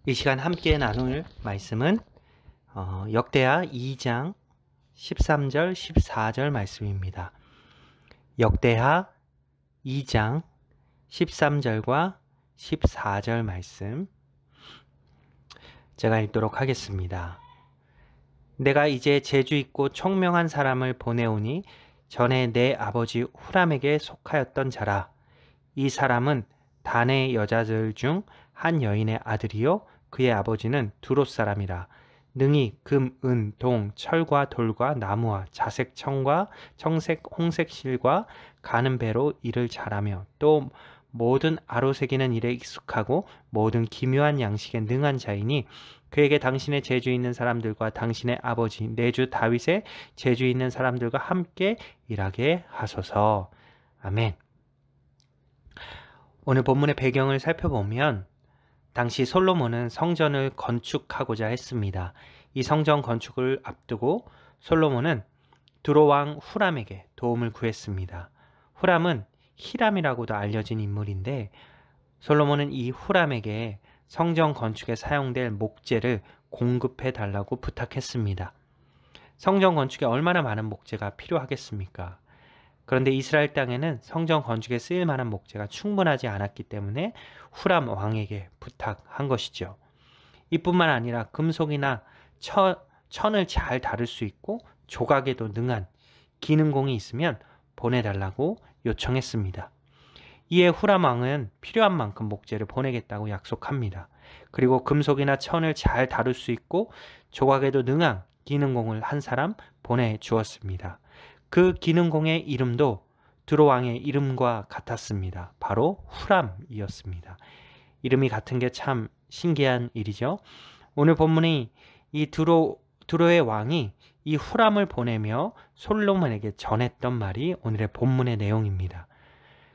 이 시간 함께 나눌 말씀은 역대하 2장 13절 14절 말씀입니다. 역대하 2장 13절과 14절 말씀 제가 읽도록 하겠습니다. 내가 이제 재주 있고 총명한 사람을 보내오니 전에 내 아버지 후람에게 속하였던 자라. 이 사람은 단의 여자들 중 한 여인의 아들이요 그의 아버지는 두롯 사람이라. 능히 금, 은, 동, 철과 돌과 나무와 자색 청과 청색 홍색 실과 가는 배로 일을 잘하며 또 모든 아로새기는 일에 익숙하고 모든 기묘한 양식에 능한 자이니 그에게 당신의 재주 있는 사람들과 당신의 아버지 내 주 다윗의 재주 있는 사람들과 함께 일하게 하소서. 아멘. 오늘 본문의 배경을 살펴보면 당시 솔로몬은 성전을 건축하고자 했습니다. 이 성전 건축을 앞두고 솔로몬은 두로 왕 후람에게 도움을 구했습니다. 후람은 히람이라고도 알려진 인물인데 솔로몬은 이 후람에게 성전 건축에 사용될 목재를 공급해 달라고 부탁했습니다. 성전 건축에 얼마나 많은 목재가 필요하겠습니까? 그런데 이스라엘 땅에는 성전 건축에 쓰일 만한 목재가 충분하지 않았기 때문에 후람 왕에게 부탁한 것이죠. 이뿐만 아니라 금속이나 천을 잘 다룰 수 있고 조각에도 능한 기능공이 있으면 보내달라고 요청했습니다. 이에 후람 왕은 필요한 만큼 목재를 보내겠다고 약속합니다. 그리고 금속이나 천을 잘 다룰 수 있고 조각에도 능한 기능공을 한 사람 보내주었습니다. 그 기능공의 이름도 두로 왕의 이름과 같았습니다. 바로 후람이었습니다. 이름이 같은 게 참 신기한 일이죠. 오늘 본문이 이 두로의 왕이 이 후람을 보내며 솔로몬에게 전했던 말이 오늘의 본문의 내용입니다.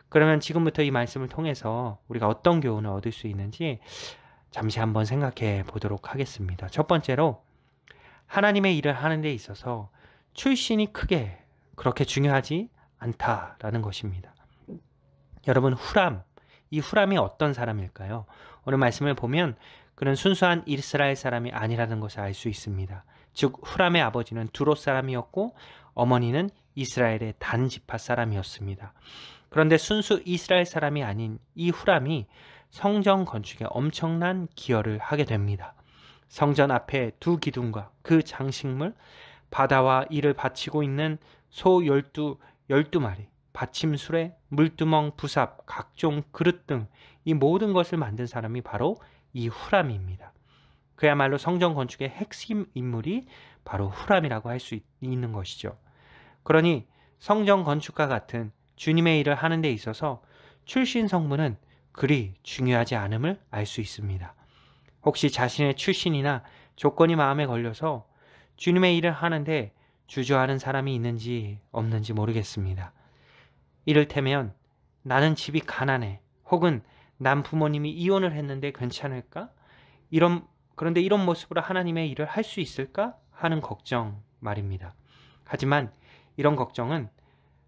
그러면 지금부터 이 말씀을 통해서 우리가 어떤 교훈을 얻을 수 있는지 잠시 한번 생각해 보도록 하겠습니다. 첫 번째로 하나님의 일을 하는 데 있어서 출신이 크게 그렇게 중요하지 않다라는 것입니다. 여러분 이 후람이 어떤 사람일까요? 오늘 말씀을 보면 그는 순수한 이스라엘 사람이 아니라는 것을 알 수 있습니다. 즉 후람의 아버지는 두롯 사람이었고 어머니는 이스라엘의 단 지파 사람이었습니다. 그런데 순수 이스라엘 사람이 아닌 이 후람이 성전 건축에 엄청난 기여를 하게 됩니다. 성전 앞에 두 기둥과 그 장식물, 바다와 이를 바치고 있는 소 12마리, 받침술에 물두멍, 부삽, 각종 그릇 등 이 모든 것을 만든 사람이 바로 이 후람입니다. 그야말로 성전 건축의 핵심 인물이 바로 후람이라고 할 수 있는 것이죠. 그러니 성전 건축과 같은 주님의 일을 하는 데 있어서 출신 성분은 그리 중요하지 않음을 알 수 있습니다. 혹시 자신의 출신이나 조건이 마음에 걸려서 주님의 일을 하는데 주저하는 사람이 있는지 없는지 모르겠습니다. 이를테면 나는 집이 가난해, 혹은 난 부모님이 이혼을 했는데 괜찮을까? 그런데 이런 모습으로 하나님의 일을 할 수 있을까? 하는 걱정 말입니다. 하지만 이런 걱정은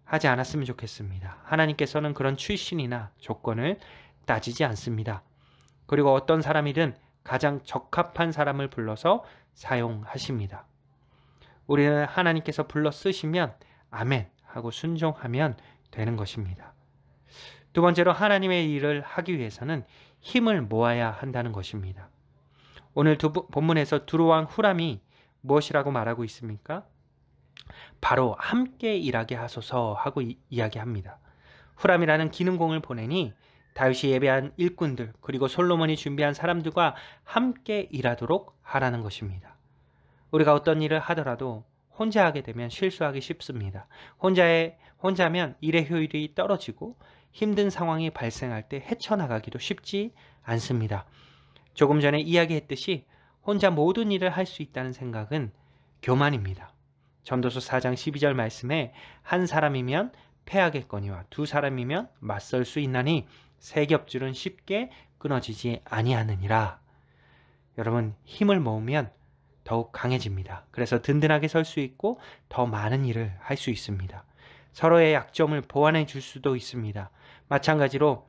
하지 않았으면 좋겠습니다. 하나님께서는 그런 출신이나 조건을 따지지 않습니다. 그리고 어떤 사람이든 가장 적합한 사람을 불러서 사용하십니다. 우리는 하나님께서 불러 쓰시면 아멘 하고 순종하면 되는 것입니다. 두 번째로 하나님의 일을 하기 위해서는 힘을 모아야 한다는 것입니다. 오늘 본문에서 두로왕 후람이 무엇이라고 말하고 있습니까? 바로 함께 일하게 하소서 하고 이야기합니다. 후람이라는 기능공을 보내니 다윗이 예배한 일꾼들 그리고 솔로몬이 준비한 사람들과 함께 일하도록 하라는 것입니다. 우리가 어떤 일을 하더라도 혼자 하게 되면 실수하기 쉽습니다. 혼자면 일의 효율이 떨어지고 힘든 상황이 발생할 때 헤쳐나가기도 쉽지 않습니다. 조금 전에 이야기했듯이 혼자 모든 일을 할 수 있다는 생각은 교만입니다. 전도서 4장 12절 말씀에 한 사람이면 패하겠거니와 두 사람이면 맞설 수 있나니 세 겹줄은 쉽게 끊어지지 아니하느니라. 여러분, 힘을 모으면 더욱 강해집니다. 그래서 든든하게 설 수 있고 더 많은 일을 할 수 있습니다. 서로의 약점을 보완해 줄 수도 있습니다. 마찬가지로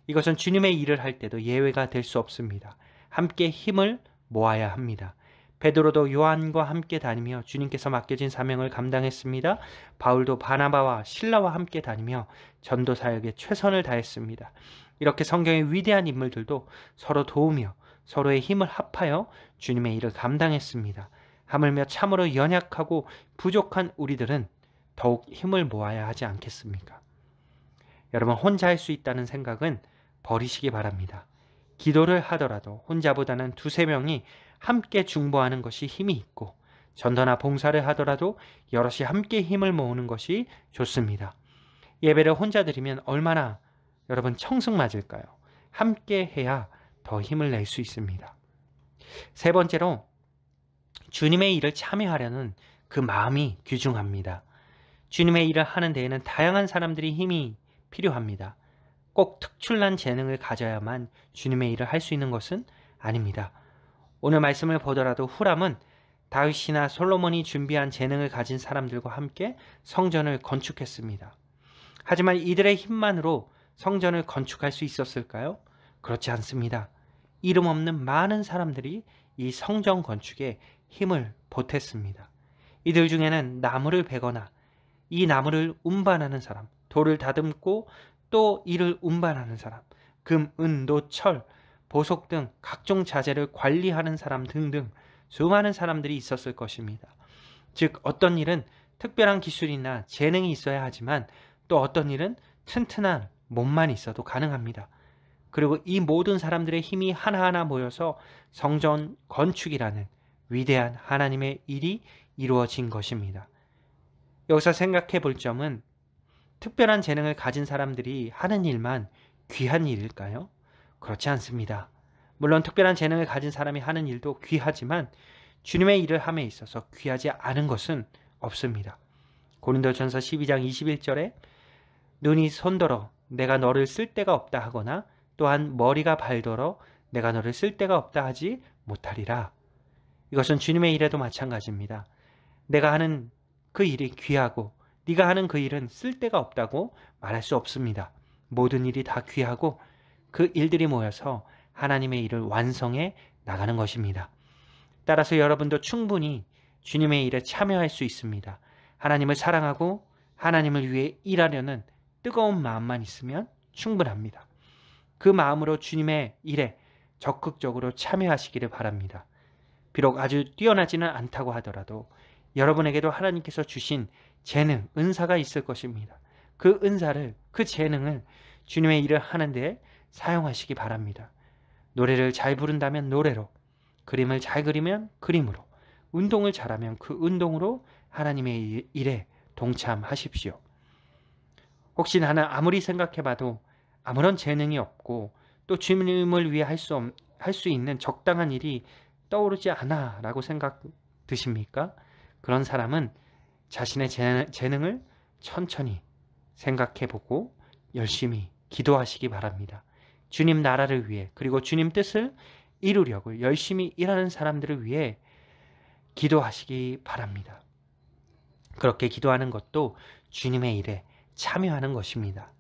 이것은 주님의 일을 할 때도 예외가 될 수 없습니다. 함께 힘을 모아야 합니다. 베드로도 요한과 함께 다니며 주님께서 맡겨진 사명을 감당했습니다. 바울도 바나바와 실라와 함께 다니며 전도 사역에 최선을 다했습니다. 이렇게 성경의 위대한 인물들도 서로 도우며 서로의 힘을 합하여 주님의 일을 감당했습니다. 하물며 참으로 연약하고 부족한 우리들은 더욱 힘을 모아야 하지 않겠습니까? 여러분, 혼자 할 수 있다는 생각은 버리시기 바랍니다. 기도를 하더라도 혼자보다는 두세 명이 함께 중보하는 것이 힘이 있고, 전도나 봉사를 하더라도 여럿이 함께 힘을 모으는 것이 좋습니다. 예배를 혼자 드리면 얼마나 여러분 청승맞을까요? 함께 해야 더 힘을 낼 수 있습니다. 세 번째로 주님의 일을 참여하려는 그 마음이 귀중합니다. 주님의 일을 하는 데에는 다양한 사람들이 힘이 필요합니다. 꼭 특출난 재능을 가져야만 주님의 일을 할 수 있는 것은 아닙니다. 오늘 말씀을 보더라도 후람은 다윗이나 솔로몬이 준비한 재능을 가진 사람들과 함께 성전을 건축했습니다. 하지만 이들의 힘만으로 성전을 건축할 수 있었을까요? 그렇지 않습니다. 이름 없는 많은 사람들이 이 성전 건축에 힘을 보탰습니다. 이들 중에는 나무를 베거나 이 나무를 운반하는 사람, 돌을 다듬고 또 이를 운반하는 사람, 금, 은, 노, 철, 보석 등 각종 자재를 관리하는 사람 등등 수많은 사람들이 있었을 것입니다. 즉 어떤 일은 특별한 기술이나 재능이 있어야 하지만 또 어떤 일은 튼튼한 몸만 있어도 가능합니다. 그리고 이 모든 사람들의 힘이 하나하나 모여서 성전 건축이라는 위대한 하나님의 일이 이루어진 것입니다. 여기서 생각해 볼 점은 특별한 재능을 가진 사람들이 하는 일만 귀한 일일까요? 그렇지 않습니다. 물론 특별한 재능을 가진 사람이 하는 일도 귀하지만 주님의 일을 함에 있어서 귀하지 않은 것은 없습니다. 고린도전서 12장 21절에 눈이 손더러 내가 너를 쓸 데가 없다 하거나 또한 머리가 발더러 내가 너를 쓸 데가 없다 하지 못하리라. 이것은 주님의 일에도 마찬가지입니다. 내가 하는 그 일이 귀하고 네가 하는 그 일은 쓸 데가 없다고 말할 수 없습니다. 모든 일이 다 귀하고 그 일들이 모여서 하나님의 일을 완성해 나가는 것입니다. 따라서 여러분도 충분히 주님의 일에 참여할 수 있습니다. 하나님을 사랑하고 하나님을 위해 일하려는 뜨거운 마음만 있으면 충분합니다. 그 마음으로 주님의 일에 적극적으로 참여하시기를 바랍니다. 비록 아주 뛰어나지는 않다고 하더라도 여러분에게도 하나님께서 주신 재능, 은사가 있을 것입니다. 그 은사를, 그 재능을 주님의 일을 하는 데 사용하시기 바랍니다. 노래를 잘 부른다면 노래로, 그림을 잘 그리면 그림으로, 운동을 잘하면 그 운동으로 하나님의 일에 동참하십시오. 혹시 나는 아무리 생각해봐도 아무런 재능이 없고 또 주님을 위해 할 수 있는 적당한 일이 떠오르지 않아 라고 생각 드십니까? 그런 사람은 자신의 재능을 천천히 생각해보고 열심히 기도하시기 바랍니다. 주님 나라를 위해, 그리고 주님 뜻을 이루려고 열심히 일하는 사람들을 위해 기도하시기 바랍니다. 그렇게 기도하는 것도 주님의 일에 참여하는 것입니다.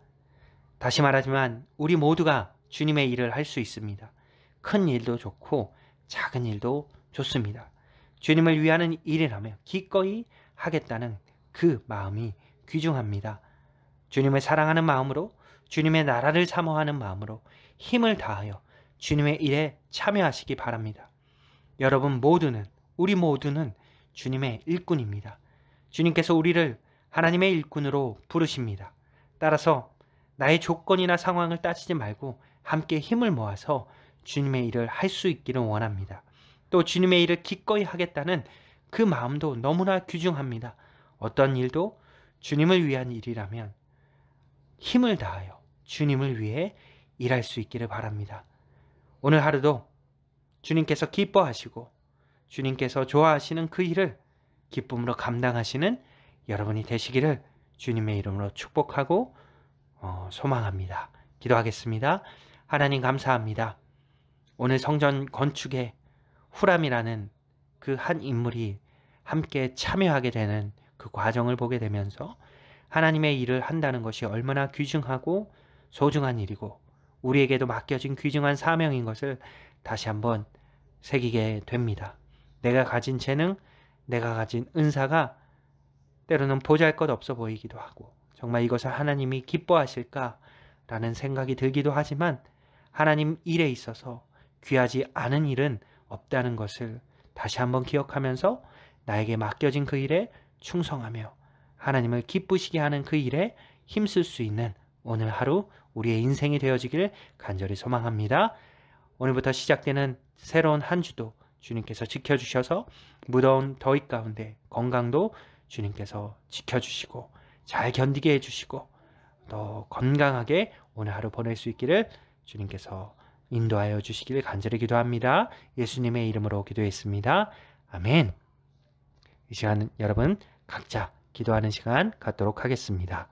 다시 말하지만 우리 모두가 주님의 일을 할 수 있습니다. 큰 일도 좋고 작은 일도 좋습니다. 주님을 위하는 일이라며 기꺼이 하겠다는 그 마음이 귀중합니다. 주님을 사랑하는 마음으로, 주님의 나라를 사모하는 마음으로 힘을 다하여 주님의 일에 참여하시기 바랍니다. 여러분 모두는, 우리 모두는 주님의 일꾼입니다. 주님께서 우리를 하나님의 일꾼으로 부르십니다. 따라서 나의 조건이나 상황을 따지지 말고 함께 힘을 모아서 주님의 일을 할 수 있기를 원합니다. 또 주님의 일을 기꺼이 하겠다는 그 마음도 너무나 귀중합니다. 어떤 일도 주님을 위한 일이라면 힘을 다하여 주님을 위해 일할 수 있기를 바랍니다. 오늘 하루도 주님께서 기뻐하시고 주님께서 좋아하시는 그 일을 기쁨으로 감당하시는 여러분이 되시기를 주님의 이름으로 축복하고 소망합니다. 기도하겠습니다. 하나님 감사합니다. 오늘 성전 건축에 후람이라는 그 한 인물이 함께 참여하게 되는 그 과정을 보게 되면서 하나님의 일을 한다는 것이 얼마나 귀중하고 소중한 일이고 우리에게도 맡겨진 귀중한 사명인 것을 다시 한번 새기게 됩니다. 내가 가진 재능, 내가 가진 은사가 때로는 보잘것없어 보이기도 하고 정말 이것을 하나님이 기뻐하실까라는 생각이 들기도 하지만 하나님 일에 있어서 귀하지 않은 일은 없다는 것을 다시 한번 기억하면서 나에게 맡겨진 그 일에 충성하며 하나님을 기쁘시게 하는 그 일에 힘쓸 수 있는 오늘 하루 우리의 인생이 되어지길 간절히 소망합니다. 오늘부터 시작되는 새로운 한 주도 주님께서 지켜주셔서 무더운 더위 가운데 건강도 주님께서 지켜주시고 잘 견디게 해주시고 더 건강하게 오늘 하루 보낼 수 있기를 주님께서 인도하여 주시기를 간절히 기도합니다. 예수님의 이름으로 기도했습니다. 아멘. 이 시간 여러분 각자 기도하는 시간 갖도록 하겠습니다.